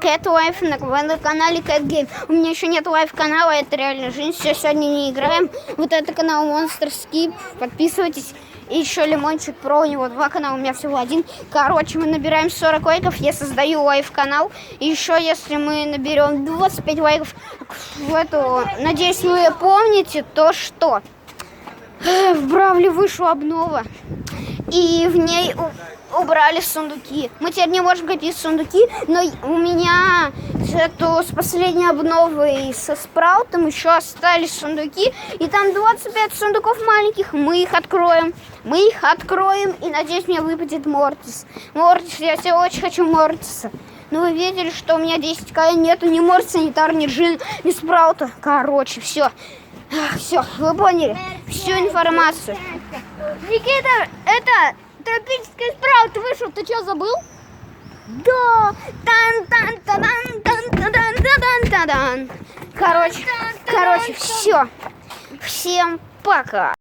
Cat Life на канале Cat Game. У меня еще нет лайв-канала, это реально жизнь. Все, сегодня не играем. Вот это канал Monster Skip. Подписывайтесь. И еще Лимончик Про, у него 2 канала, у меня всего 1. Короче, мы набираем 40 лайков, я создаю лайв-канал. И еще, если мы наберем 25 лайков в эту, надеюсь, вы помните, то что в Бравле вышла обнова. И в ней убрали сундуки. Мы теперь не можем копить сундуки, но у меня с последней обновой со Спраутом еще остались сундуки. И там 25 сундуков маленьких. Мы их откроем. И надеюсь, мне выпадет Мортис. Я все очень хочу Мортиса. Но вы видели, что у меня 10к нету ни Мортиса, ни Тар, ни Джин, ни Спраута. Короче, все. Все, вы поняли всю информацию. Никита, это тропический Спраут вышел, ты что, забыл? Да. Короче, все. Всем пока.